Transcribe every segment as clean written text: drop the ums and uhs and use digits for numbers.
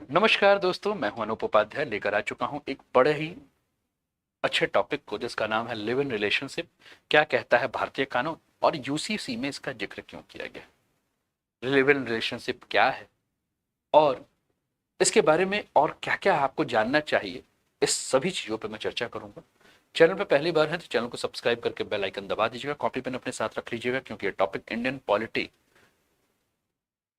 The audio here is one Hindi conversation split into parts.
नमस्कार दोस्तों, मैं हूं अनूप उपाध्याय लेकर आ चुका हूं एक बड़े ही अच्छे टॉपिक को जिसका नाम है लिव इन रिलेशनशिप। क्या कहता है भारतीय कानून और यूसीसी में इसका जिक्र क्यों किया गया। लिव इन रिलेशनशिप क्या है और इसके बारे में और क्या क्या आपको जानना चाहिए, इस सभी चीजों पर मैं चर्चा करूंगा। चैनल पर पहली बार है तो चैनल को सब्सक्राइब करके बेल आइकन दबा दीजिएगा, कॉपी पेन अपने साथ रख लीजिएगा, क्योंकि ये टॉपिक इंडियन पॉलिटी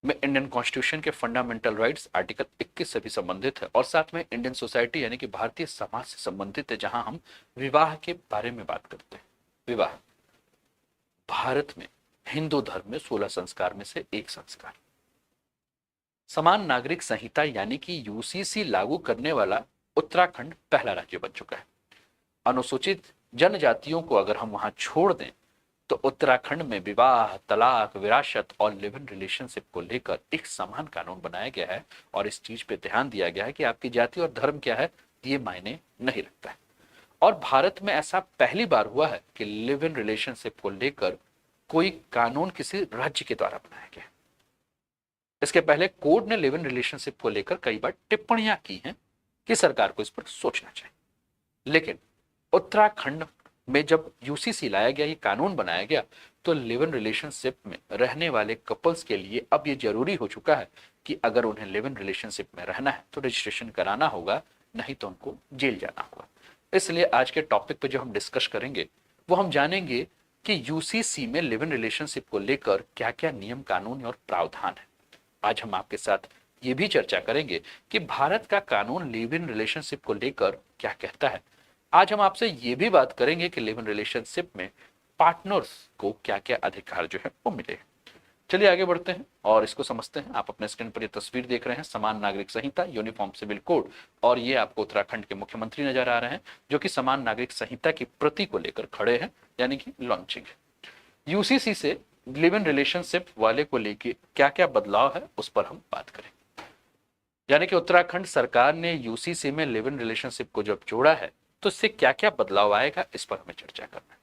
में इंडियन कॉन्स्टिट्यूशन के फंडामेंटल राइट्स आर्टिकल 21 से भी संबंधित है और साथ में इंडियन सोसाइटी यानी कि भारतीय समाज से संबंधित है, जहां हम विवाह के बारे में बात करते हैं। विवाह भारत में हिंदू धर्म में 16 संस्कार में से एक संस्कार। समान नागरिक संहिता यानी कि यूसीसी लागू करने वाला उत्तराखंड पहला राज्य बन चुका है। अनुसूचित जनजातियों को अगर हम वहां छोड़ दें तो उत्तराखंड में विवाह, तलाक, विरासत और लिव इन रिलेशनशिप को लेकर एक समान कानून बनाया गया है और इस चीज पे ध्यान दिया गया है कि आपकी जाति और धर्म क्या है ये मायने नहीं रखता है। और भारत में ऐसा पहली बार हुआ है कि लिव इन रिलेशनशिप को लेकर कोई कानून किसी राज्य के द्वारा बनाया गया। इसके पहले कोर्ट ने लिव इन रिलेशनशिप को लेकर कई बार टिप्पणियां की हैं कि सरकार को इस पर सोचना चाहिए, लेकिन उत्तराखंड में जब यूसीसी लाया गया, ये कानून बनाया गया, तो लिव इन रिलेशनशिप में रहने वाले कपल्स के लिए अब ये जरूरी हो चुका है कि अगर उन्हें लिव इन रिलेशनशिप में रहना है तो रजिस्ट्रेशन कराना होगा, नहीं तो उनको जेल जाना होगा। इसलिए आज के टॉपिक पे जो हम डिस्कस करेंगे वो हम जानेंगे कि यूसीसी में लिव इन रिलेशनशिप को लेकर क्या क्या नियम, कानून और प्रावधान है। आज हम आपके साथ ये भी चर्चा करेंगे कि भारत का कानून लिव इन रिलेशनशिप को लेकर क्या कहता है। आज हम आपसे ये भी बात करेंगे कि लिव इन रिलेशनशिप में पार्टनर्स को क्या क्या अधिकार जो है वो मिले। चलिए आगे बढ़ते हैं और इसको समझते हैं। आप अपने स्क्रीन पर ये तस्वीर देख रहे हैं, समान नागरिक संहिता, यूनिफॉर्म सिविल कोड, और ये आपको उत्तराखंड के मुख्यमंत्री नजर आ रहे हैं जो कि समान नागरिक संहिता की प्रति को लेकर खड़े हैं, यानी कि लॉन्चिंग है। यूसीसी से लिव इन रिलेशनशिप वाले को लेकर क्या क्या बदलाव है उस पर हम बात करें। यानी कि उत्तराखंड सरकार ने यूसीसी में लिव इन रिलेशनशिप को जब जोड़ा है तो इससे क्या क्या बदलाव आएगा, इस पर हमें चर्चा करना है।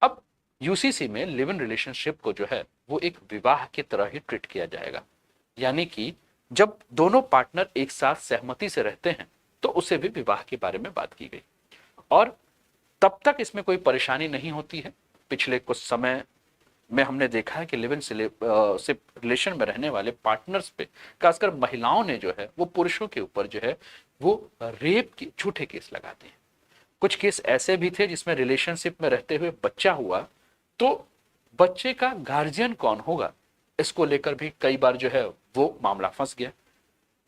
अब यूसीसी में लिव इन रिलेशनशिप को जो है वो एक विवाह की तरह ही ट्रीट किया जाएगा। यानी कि जब दोनों पार्टनर एक साथ सहमति से रहते हैं तो उसे भी विवाह के बारे में बात की गई और तब तक इसमें कोई परेशानी नहीं होती है। पिछले कुछ समय में हमने देखा है कि लिव इन से रिलेशन में रहने वाले पार्टनर्स पे, खासकर महिलाओं ने जो है वो पुरुषों के ऊपर जो है वो रेप के झूठे केस लगाते हैं। कुछ केस ऐसे भी थे जिसमें रिलेशनशिप में रहते हुए बच्चा हुआ तो बच्चे का गार्जियन कौन होगा, इसको लेकर भी कई बार जो है वो मामला फंस गया।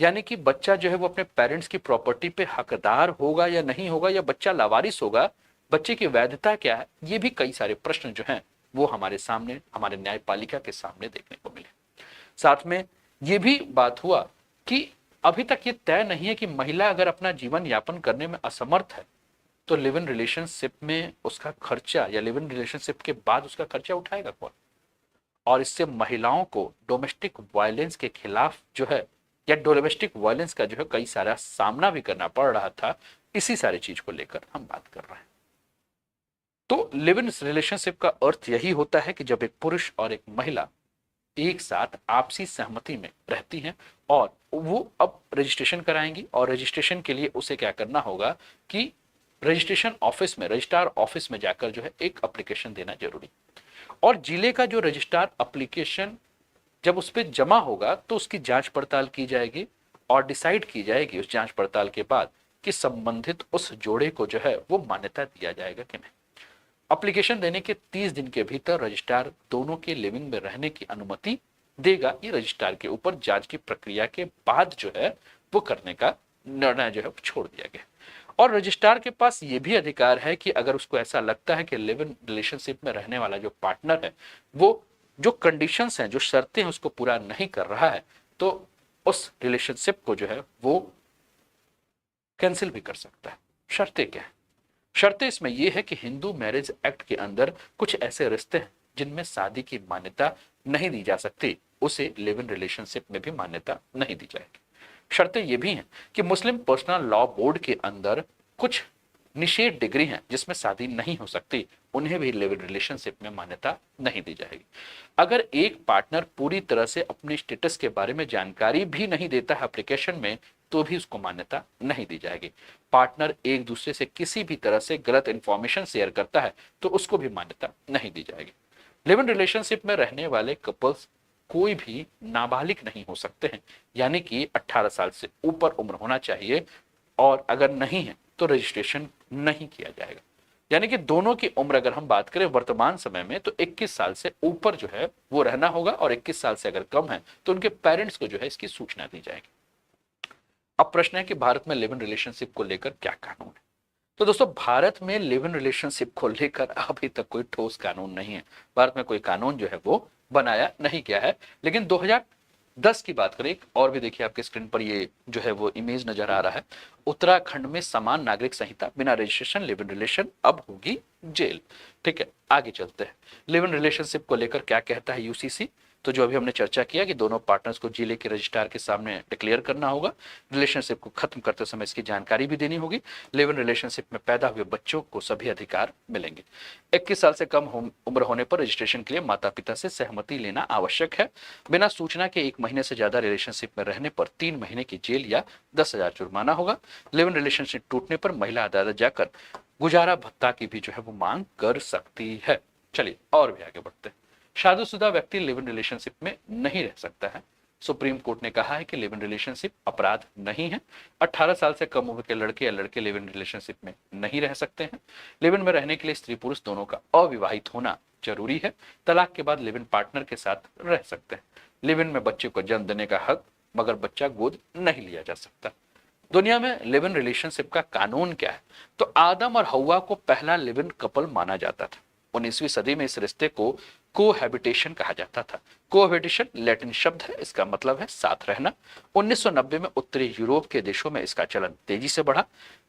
यानी कि बच्चा जो है वो अपने पेरेंट्स की प्रॉपर्टी पे हकदार होगा या नहीं होगा, या बच्चा लावारिस होगा, बच्चे की वैधता क्या है, ये भी कई सारे प्रश्न जो हैं वो हमारे सामने, हमारे न्यायपालिका के सामने देखने को मिले। साथ में ये भी बात हुआ कि अभी तक ये तय नहीं है कि महिला अगर अपना जीवन यापन करने में असमर्थ है तो लिव इन रिलेशनशिप में उसका खर्चा या लिव इन रिलेशनशिप के बाद उसका खर्चा उठाएगा कौन। और इससे महिलाओं को डोमेस्टिक वायलेंस के खिलाफ जो है, या डोमेस्टिक वायलेंस का जो है कई सारा सामना भी करना पड़ रहा था। इसी सारी चीज को लेकर हम बात कर रहे हैं। तो लिव इन रिलेशनशिप का अर्थ यही होता है कि जब एक पुरुष और एक महिला एक साथ आपसी सहमति में रहती हैं और वो अब रजिस्ट्रेशन कराएंगी, और रजिस्ट्रेशन के लिए उसे क्या करना होगा कि रजिस्ट्रेशन ऑफिस में, रजिस्ट्रार ऑफिस में जाकर जो है एक एप्लीकेशन देना जरूरी। और जिले का जो रजिस्ट्रार एप्लीकेशन जब उस पर जमा होगा तो उसकी जांच पड़ताल की जाएगी और डिसाइड की जाएगी उस जांच पड़ताल के बाद कि संबंधित उस जोड़े को जो है वो मान्यता दिया जाएगा कि नहीं। एप्लीकेशन देने के 30 दिन के भीतर रजिस्ट्रार दोनों के लिविंग में रहने की अनुमति देगा। ये रजिस्ट्रार के ऊपर जांच की प्रक्रिया के बाद जो है वो करने का निर्णय जो है छोड़ दिया गया। और रजिस्ट्रार के पास ये भी अधिकार है कि अगर उसको ऐसा लगता है कि लिव इन रिलेशनशिप में रहने वाला जो पार्टनर है वो जो कंडीशंस हैं, जो शर्तें हैं उसको पूरा नहीं कर रहा है, तो उस रिलेशनशिप को जो है वो कैंसिल भी कर सकता है। शर्तें क्या है? शर्तें इसमें यह है कि हिंदू मैरिज एक्ट के अंदर कुछ ऐसे रिश्ते हैं जिनमें शादी की मान्यता नहीं दी जा सकती, उसे लिव इन रिलेशनशिप में भी मान्यता नहीं दी जाएगी। शर्तें ये भी हैं कि मुस्लिम पर्सनल लॉ बोर्ड के अंदर कुछ निषेध डिग्री हैं जिसमें शादी नहीं हो सकती, उन्हें भी लिव इन रिलेशनशिप में मान्यता नहीं दी जाएगी। अगर एक पार्टनर पूरी तरह से अपने स्टेटस के बारे में जानकारी भी नहीं देता है एप्लीकेशन में, तो भी उसको मान्यता नहीं दी जाएगी। पार्टनर एक दूसरे से किसी भी तरह से गलत इंफॉर्मेशन शेयर करता है तो उसको भी मान्यता नहीं दी जाएगी। लिव इन रिलेशनशिप में रहने वाले कपल्स कोई भी नाबालिग नहीं हो सकते हैं, यानी कि 18 साल से ऊपर उम्र होना चाहिए, और अगर नहीं है तो रजिस्ट्रेशन नहीं किया जाएगा। यानी कि दोनों की उम्र अगर हम बात करें वर्तमान समय में तो 21 साल से ऊपर जो है वो रहना होगा, और 21 साल से अगर कम है तो उनके पेरेंट्स को जो है इसकी सूचना दी जाएगी। अब प्रश्न है कि भारत में लिव इन रिलेशनशिप को लेकर क्या कानून है। तो दोस्तों, भारत में लिव इन रिलेशनशिप को लेकर अभी तक कोई ठोस कानून नहीं है। भारत में कोई कानून जो है वो बनाया नहीं गया है। लेकिन 2010 की बात करें, और भी देखिए आपके स्क्रीन पर ये जो है वो इमेज नजर आ रहा है, उत्तराखंड में समान नागरिक संहिता, बिना रजिस्ट्रेशन लिव इन रिलेशन, अब होगी जेल। ठीक है, आगे चलते हैं। लिव इन रिलेशनशिप को लेकर क्या कहता है यूसीसी। तो जो अभी हमने चर्चा किया कि दोनों पार्टनर्स को जिले के रजिस्ट्रार के सामने डिक्लेयर करना होगा, रिलेशनशिप को खत्म करते समय इसकी जानकारी भी देनी होगी। लिव इन रिलेशनशिप में पैदा हुए बच्चों को सभी अधिकार मिलेंगे। 21 साल से कम उम्र होने पर रजिस्ट्रेशन के लिए माता पिता से सहमति लेना आवश्यक है। बिना सूचना के 1 महीने से ज्यादा रिलेशनशिप में रहने पर 3 महीने की जेल या 10,000 जुर्माना होगा। लिव इन रिलेशनशिप टूटने पर महिला अदालत जाकर गुजारा भत्ता की भी जो है वो मांग कर सकती है। चलिए और भी आगे बढ़ते हैं। शादीशुदा व्यक्ति लिव इन रिलेशनशिप में नहीं रह सकता है। सुप्रीम कोर्ट ने कहा है कि लिव इन रिलेशनशिप अपराध नहीं है। 18 साल से कम उम्र के लड़के या लड़के लिव इन रिलेशनशिप में नहीं रह सकते हैं। लिव इन में रहने के लिए स्त्री पुरुष दोनों का अविवाहित होना जरूरी है। तलाक के बाद लिव इन पार्टनर के साथ रह सकते हैं। लिव इन में बच्चे को जन्म देने का हक, मगर बच्चा गोद नहीं लिया जा सकता। दुनिया में लिव इन रिलेशनशिप का कानून क्या है। तो आदम और हवा को पहला लिव इन कपल माना जाता था। 19वीं सदी में इस रिश्ते को कोहैबिटेशन कहा जाता था। कोहैबिटेशन लैटिन शब्द है, इसका मतलब है साथ रहना। 1990 में उत्तरी यूरोप के देशों में इसका चलन तेजी से बढ़ा।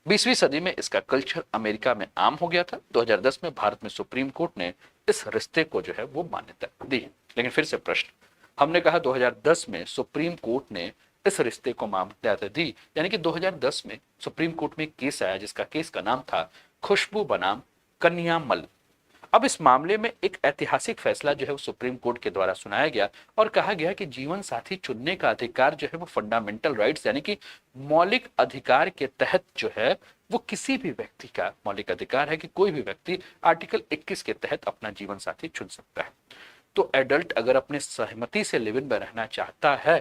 20वीं सदी में इसका कल्चर अमेरिका में आम हो गया था। 2010 में भारत में सुप्रीम कोर्ट ने इस रिश्ते को जो है वो मान्यता दी है। लेकिन फिर से प्रश्न, हमने कहा 2010 में सुप्रीम कोर्ट ने इस रिश्ते को मान्यता दी, यानी कि 2010 में सुप्रीम कोर्ट में केस आया जिसका केस का नाम था खुशबू बनाम कन्यामल। अब इस मामले में एक ऐतिहासिक फैसला जो है वो सुप्रीम कोर्ट के द्वारा सुनाया गया और कहा गया कि जीवन साथी चुनने का अधिकार जो है वो फंडामेंटल राइट्स यानी कि मौलिक अधिकार के तहत जो है वो किसी भी व्यक्ति का मौलिक अधिकार है कि कोई भी व्यक्ति आर्टिकल 21 के तहत अपना जीवन साथी चुन सकता है। तो एडल्ट अगर अपने सहमति से लिव इन में रहना चाहता है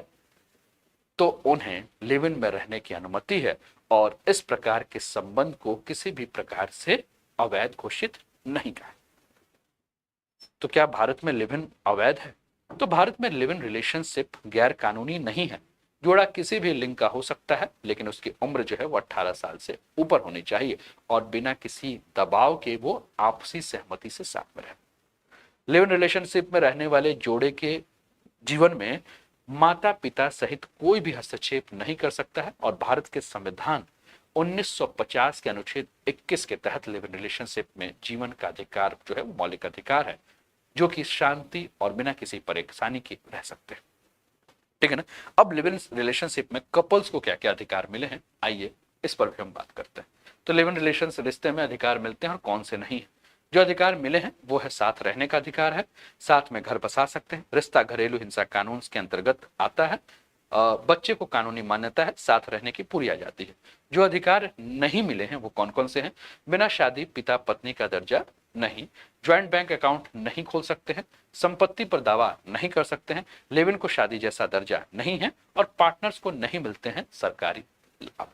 तो उन्हें लिव इन में रहने की अनुमति है, और इस प्रकार के संबंध को किसी भी प्रकार से अवैध घोषित नहीं कहा। तो क्या भारत में लिव इन अवैध है? तो भारत में लिव इन रिलेशनशिप गैर कानूनी नहीं है। जोड़ा किसी भी लिंग का हो सकता है, लेकिन उसकी उम्र जो है वो 18 साल से ऊपर होनी चाहिए और बिना किसी दबाव के वो आपसी सहमति से साथ में रहे। लिव इन रिलेशनशिप में रहने वाले जोड़े के जीवन में माता पिता सहित कोई भी हस्तक्षेप नहीं कर सकता है, और भारत के संविधान 1950 के अनुच्छेद 21 के तहत लिव इन रिलेशनशिप में जीवन का अधिकार जो है वो मौलिक अधिकार है, जो कि शांति और बिना किसी परेशानी के रह सकते हैं। ठीक है ना। अब लिव इन रिलेशनशिप में कपल्स को क्या क्या अधिकार मिले हैं, आइए इस पर भी हम बात करते हैं। तो लिव इन रिलेशन रिश्ते में अधिकार मिलते हैं और कौन से नहीं है। जो अधिकार मिले हैं वो है साथ रहने का अधिकार है, साथ में घर बसा सकते हैं, रिश्ता घरेलू हिंसा कानून के अंतर्गत आता है, बच्चे को कानूनी मान्यता है, साथ रहने की पूरी आजादी है। जो अधिकार नहीं मिले हैं वो कौन कौन से हैं? बिना शादी पिता पत्नी का दर्जा नहीं, ज्वाइंट बैंक अकाउंट नहीं खोल सकते हैं, संपत्ति पर दावा नहीं कर सकते हैं, लिव इन को शादी जैसा दर्जा नहीं है, और पार्टनर्स को नहीं मिलते हैं सरकारी लाभ।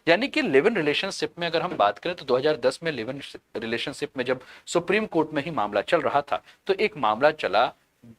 यानी कि लिव इन रिलेशनशिप में अगर हम बात करें तो 2010 में लिव इन रिलेशनशिप में जब सुप्रीम कोर्ट में ही मामला चल रहा था तो एक मामला चला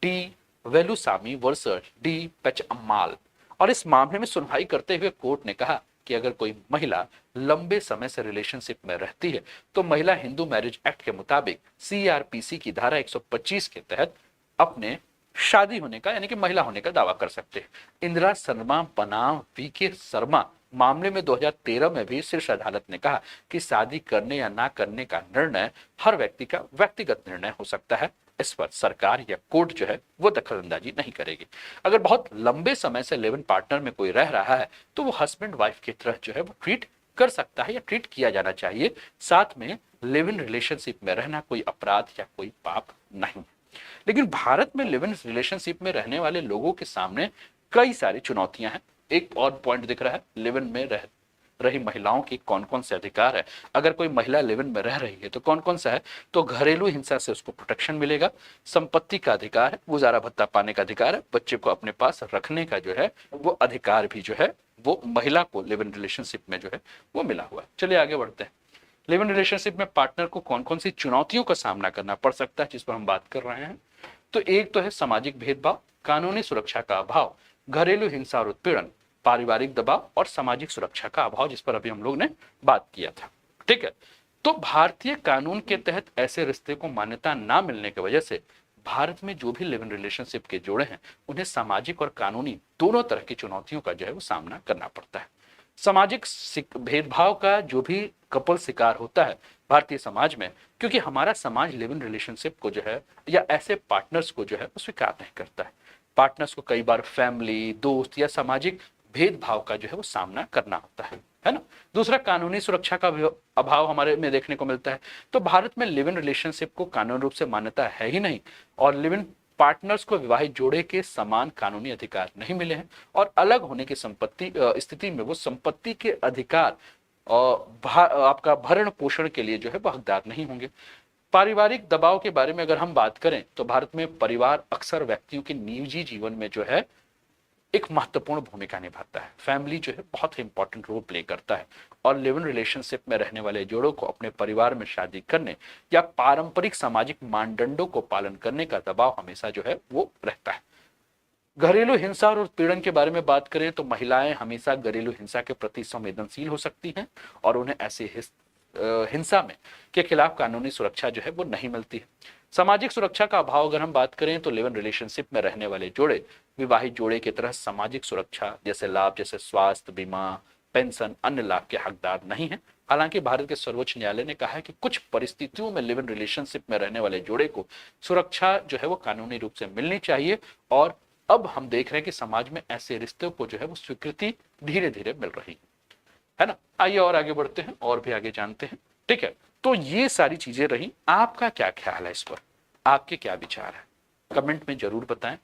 डी वेलुसामी वर्सेस डी पेचअम्माल, और इस मामले में सुनवाई करते हुए कोर्ट ने कहा कि अगर कोई महिला लंबे समय से रिलेशनशिप में रहती है तो महिला हिंदू मैरिज एक्ट के मुताबिक सीआरपीसी की धारा 125 के तहत अपने शादी होने का यानी कि महिला होने का दावा कर सकते हैं। इंदिरा शर्मा बनाम वीके शर्मा मामले में 2013 में भी शीर्ष अदालत ने कहा कि शादी करने या ना करने का निर्णय हर व्यक्ति का व्यक्तिगत निर्णय हो सकता है, इस पर सरकार या कोर्ट जो है वो दखलंदाजी नहीं करेगी। अगर बहुत लंबे समय से लिव इन पार्टनर में कोई रह रहा है तो वो हस्बैंड वाइफ की तरह जो है वो ट्रीट कर सकता है या ट्रीट किया जाना चाहिए। साथ में लिव इन रिलेशनशिप में रहना कोई अपराध या कोई पाप नहीं। लेकिन भारत में लिव इन रिलेशनशिप में रहने वाले लोगों के सामने कई सारी चुनौतियां हैं। एक और पॉइंट दिख रहा है, लिव इन में रह रही महिलाओं के कौन कौन से अधिकार है। अगर कोई महिला लिव इन में रह रही है तो कौन कौन सा है, तो घरेलू हिंसा से उसको प्रोटेक्शन मिलेगा, संपत्ति का अधिकार है, गुजारा भत्ता पाने का अधिकार है, बच्चे को अपने पास रखने का जो है वो अधिकार भी जो है वो महिला को लिव इन रिलेशनशिप में जो है वो मिला हुआ है। चलिए आगे बढ़ते हैं। लिव इन रिलेशनशिप में पार्टनर को कौन कौन सी चुनौतियों का सामना करना पड़ सकता है जिस पर हम बात कर रहे हैं। तो एक तो है सामाजिक भेदभाव, कानूनी सुरक्षा का अभाव, घरेलू हिंसा और उत्पीड़न, पारिवारिक दबाव और सामाजिक सुरक्षा का अभाव, जिस पर अभी हम लोग ने बात किया था। ठीक है, तो भारतीय कानून के तहत ऐसे रिश्ते को मान्यता ना मिलने की वजह से भारत में जो भी लिव इन रिलेशनशिप के जोड़े हैं उन्हें सामाजिक और कानूनी दोनों तरह की चुनौतियों का जो है वो सामना करना पड़ता है। सामाजिक भेदभाव का जो भी कपल शिकार होता है भारतीय समाज में, क्योंकि हमारा समाज लिव इन रिलेशनशिप को जो है या ऐसे पार्टनर्स को जो है वो स्वीकार नहीं करता है। पार्टनर्स को कई बार फैमिली, दोस्त या सामाजिक भेदभाव का जो है वो सामना करना होता है ना। दूसरा, कानूनी सुरक्षा का अभाव हमारे में देखने को मिलता है। तो भारत में लिव इन रिलेशनशिप को कानूनी रूप से मान्यता है ही नहीं और लिव इन पार्टनर्स को विवाहित जोड़े के समान कानूनी अधिकार नहीं मिले हैं और अलग होने की स्थिति में वो संपत्ति के अधिकार आपका भरण पोषण के लिए जो है वो हकदार नहीं होंगे। पारिवारिक दबाव के बारे में अगर हम बात करें तो भारत में परिवार अक्सर व्यक्तियों के निजी जीवन में जो है एक महत्वपूर्ण भूमिका निभाता है। फैमिली जो है बहुत ही इंपॉर्टेंट रोल प्ले करता है और लिव इन रिलेशनशिप में रहने वाले जोड़ों को अपने परिवार में शादी करने या पारंपरिक सामाजिक मानदंडों को पालन करने का दबाव हमेशा जो है वो रहता है। घरेलू हिंसा और उत्पीड़न के बारे में बात करें तो महिलाएं हमेशा घरेलू हिंसा के प्रति संवेदनशील हो सकती हैं और उन्हें ऐसे हिंसा में के खिलाफ कानूनी सुरक्षा जो है वो नहीं मिलती है। सामाजिक सुरक्षा का अभाव अगर हम बात करें तो लिव इन रिलेशनशिप में रहने वाले जोड़े विवाहित जोड़े की तरह सामाजिक सुरक्षा जैसे लाभ जैसे स्वास्थ्य बीमा, पेंशन, अन्य लाभ के हकदार नहीं है। हालांकि भारत के सर्वोच्च न्यायालय ने कहा है कि कुछ परिस्थितियों में लिव इन रिलेशनशिप में रहने वाले जोड़े को सुरक्षा जो है वो कानूनी रूप से मिलनी चाहिए और अब हम देख रहे हैं कि समाज में ऐसे रिश्तों को जो है वो स्वीकृति धीरे धीरे मिल रही है ना। आइए और आगे बढ़ते हैं और भी आगे जानते हैं। ठीक है, तो ये सारी चीजें रही। आपका क्या ख्याल है इस पर, आपके क्या विचार है, कमेंट में जरूर बताएं।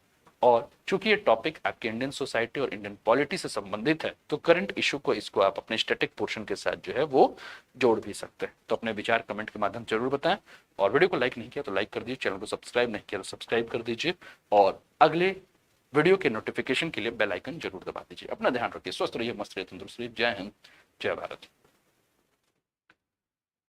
और चूंकि ये टॉपिक आपके इंडियन सोसाइटी और इंडियन पॉलिटी से संबंधित है तो करंट इशू को इसको आप अपने स्टैटिक पोर्शन के साथ जो है वो जोड़ भी सकते हैं। तो अपने विचार कमेंट के माध्यम जरूर बताएं और वीडियो को लाइक नहीं किया तो लाइक कर दीजिए, चैनल को सब्सक्राइब नहीं किया तो सब्सक्राइब कर दीजिए और अगले वीडियो के नोटिफिकेशन के लिए बेल आइकन जरूर दबा दीजिए। अपना ध्यान रखिए, स्वस्थ रहिए, मस्त रहिए, तंदुरुस्त रहिए। जय हिंद, जय भारत।